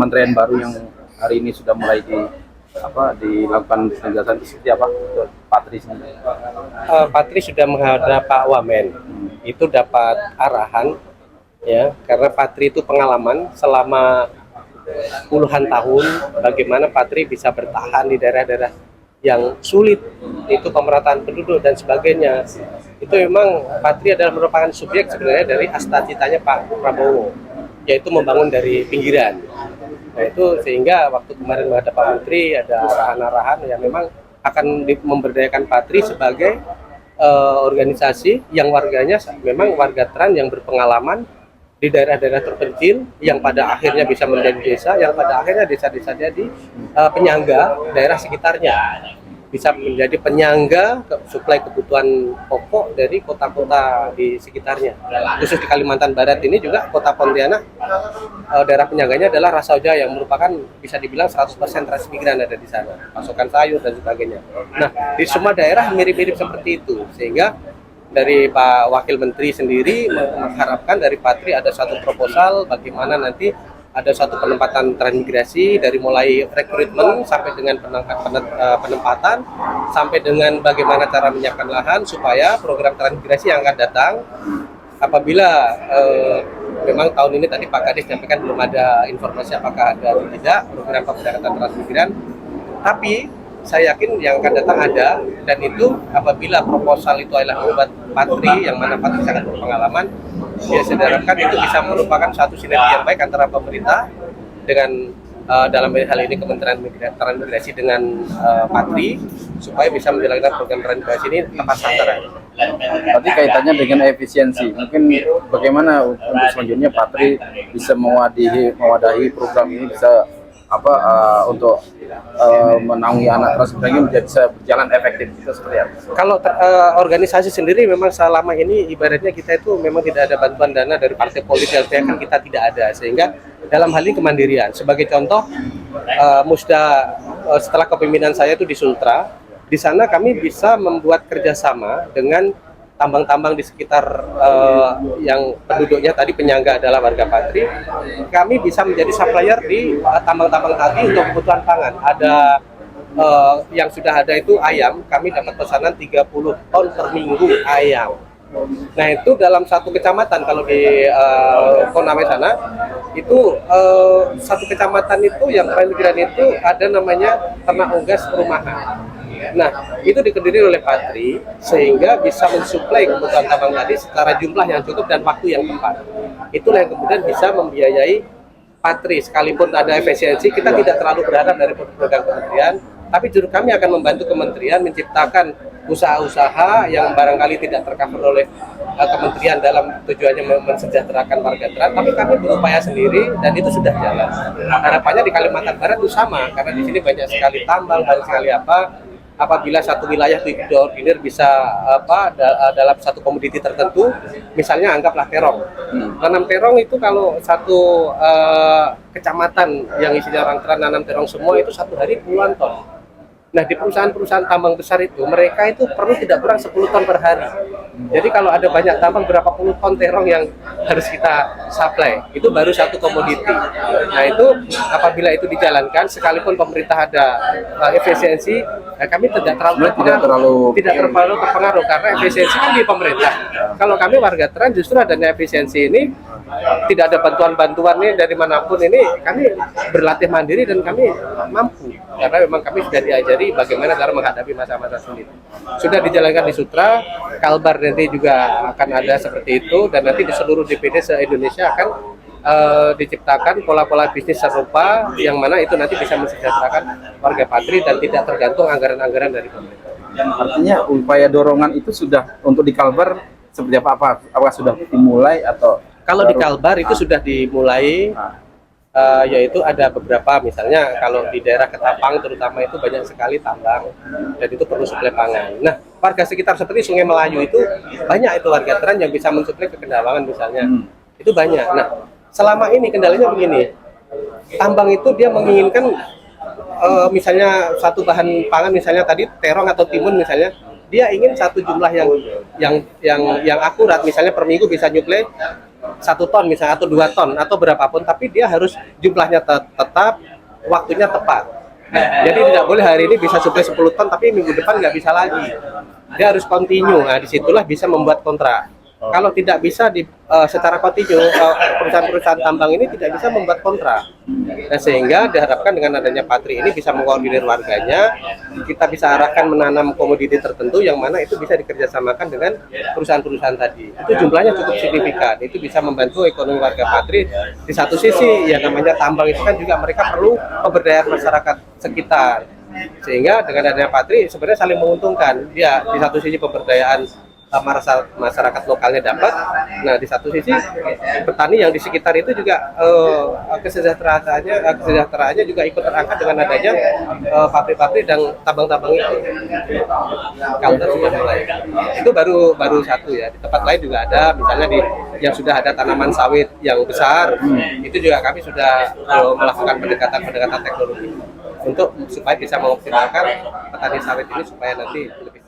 kementerian baru yang hari ini sudah mulai dilakukan penugasan seperti apa untuk Patri sendiri? Patri sudah menghadap Pak Wamen, itu dapat arahan ya, karena Patri itu pengalaman selama puluhan tahun bagaimana Patri bisa bertahan di daerah-daerah yang sulit, itu pemerataan penduduk dan sebagainya. Itu memang Patri adalah merupakan subjek sebenarnya dari cita-citanya Pak Prabowo, yaitu membangun dari pinggiran. Nah itu sehingga waktu kemarin menghadap Pak Menteri ada arahan-arahan yang memang akan memberdayakan Patri sebagai organisasi yang warganya memang warga Trans yang berpengalaman di daerah-daerah terpencil yang pada akhirnya bisa menjadi desa, yang pada akhirnya desa-desa jadi penyangga daerah sekitarnya, bisa menjadi penyangga suplai kebutuhan pokok dari kota-kota di sekitarnya. Khusus di Kalimantan Barat ini juga kota Pontianak, daerah penyangganya adalah Rasaja yang merupakan bisa dibilang 100% transmigran ada di sana, pasokan sayur dan sebagainya. Nah, di semua daerah mirip-mirip seperti itu, sehingga dari Pak Wakil Menteri sendiri mengharapkan dari Patri ada satu proposal bagaimana nanti ada satu penempatan transmigrasi dari mulai rekrutmen sampai dengan penempatan sampai dengan bagaimana cara menyiapkan lahan supaya program transmigrasi yang akan datang apabila memang tahun ini tadi Pak Kadis nyampaikan belum ada informasi apakah ada atau tidak program pemberangkatan transmigran, tapi saya yakin yang akan datang ada, dan itu apabila proposal itu adalah membuat Patri yang mana Patri sangat berpengalaman, ya saya harapkan itu bisa merupakan satu sinergi yang baik antara pemerintah dengan dalam hal ini Kementerian Transmigrasi dengan Patri supaya bisa menjalankan program transmigrasi ini tepat sasaran. Berarti kaitannya dengan efisiensi. Mungkin bagaimana untuk selanjutnya Patri bisa mewadahi program ini bisa untuk menangani anak transmigran ini bisa berjalan efektif itu seperti apa? Kalau organisasi sendiri memang selama ini ibaratnya kita itu memang tidak ada bantuan dana dari partai politik yang kan kita tidak ada, sehingga dalam hal ini kemandirian. Sebagai contoh, Musda setelah kepemimpinan saya itu di Sultra, di sana kami bisa membuat kerjasama dengan tambang-tambang di sekitar yang penduduknya tadi penyangga adalah warga Patri. Kami bisa menjadi supplier di tambang-tambang tadi untuk kebutuhan pangan. Ada yang sudah ada itu ayam, kami dapat pesanan 30 ton per minggu ayam. Nah itu dalam satu kecamatan, kalau di Konawe sana itu satu kecamatan itu yang paling kecil itu ada namanya ternak unggas perumahan. Nah, itu dikendiri oleh Patri sehingga bisa mensuplai kebutuhan tambang tadi secara jumlah yang cukup dan waktu yang tepat. Itulah yang kemudian bisa membiayai Patri. Sekalipun ada efisiensi, kita tidak terlalu berharap dari program kementerian, tapi justru kami akan membantu kementerian menciptakan usaha-usaha yang barangkali tidak tercover oleh kementerian dalam tujuannya mensejahterakan warga Trans, tapi kami berupaya sendiri dan itu sudah jalan. Harapannya di Kalimantan Barat itu sama, karena di sini banyak sekali tambang, banyak sekali apabila satu wilayah itu diorder bisa dalam satu komoditi tertentu, misalnya anggaplah terong. Nanam terong itu kalau satu kecamatan yang isinya orang Trans nanam terong semua itu satu hari puluhan ton. Nah di perusahaan-perusahaan tambang besar itu mereka itu perlu tidak kurang 10 ton per hari. Jadi kalau ada banyak tambang berapa puluh ton terong yang harus kita supply, itu baru satu komoditi. Nah itu apabila itu dijalankan, sekalipun pemerintah ada efisiensi, kami tidak terlalu terpengaruh karena efisiensi kan di pemerintah. Kalau kami warga Trans justru adanya efisiensi ini tidak ada bantuan-bantuan nih dari manapun, ini kami berlatih mandiri dan kami mampu karena memang kami sudah diajari bagaimana cara menghadapi masa-masa sulit. Sudah dijalankan di Sutra, Kalbar nanti juga akan ada seperti itu, dan nanti di seluruh DPD se-Indonesia akan diciptakan pola-pola bisnis serupa yang mana itu nanti bisa mensejahterakan warga Patri dan tidak tergantung anggaran-anggaran dari pemerintah. Artinya upaya dorongan itu sudah untuk di Kalbar seperti apa? Apakah sudah dimulai atau? Kalau di Kalbar itu sudah dimulai, yaitu ada beberapa, misalnya kalau di daerah Ketapang terutama itu banyak sekali tambang dan itu perlu suplai pangan. Nah warga sekitar seperti Sungai Melayu itu banyak itu warga Trans yang bisa mensuplai ke Kendawangan misalnya, itu banyak. Nah selama ini kendalanya begini, tambang itu dia menginginkan misalnya satu bahan pangan, misalnya tadi terong atau timun misalnya, dia ingin satu jumlah yang akurat, misalnya per minggu bisa nyuplai 1 ton misalnya atau 2 ton atau berapapun, tapi dia harus jumlahnya tetap, waktunya tepat. Jadi tidak boleh hari ini bisa suplai 10 ton tapi minggu depan nggak bisa lagi. Dia harus continue. Nah, disitulah bisa membuat kontrak. Kalau tidak bisa secara kontinu, perusahaan-perusahaan tambang ini tidak bisa membuat kontrak. Nah, sehingga diharapkan dengan adanya Patri ini bisa mengkoordinir warganya, kita bisa arahkan menanam komoditi tertentu yang mana itu bisa dikerjasamakan dengan perusahaan-perusahaan tadi. Itu jumlahnya cukup signifikan. Itu bisa membantu ekonomi warga Patri. Di satu sisi, ya namanya tambang itu kan juga mereka perlu pemberdayaan masyarakat sekitar. Sehingga dengan adanya Patri sebenarnya saling menguntungkan. Dia di satu sisi pemberdayaan masyarakat lokalnya dapat. Nah, di satu sisi petani yang di sekitar itu juga kesejahteraannya juga ikut terangkat dengan adanya pabrik-pabrik dan tambang-tambang itu. Kalau sudah mulai, itu baru satu ya. Di tempat lain juga ada, misalnya yang sudah ada tanaman sawit yang besar, itu juga kami sudah melakukan pendekatan teknologi untuk supaya bisa mengoptimalkan petani sawit ini supaya nanti lebih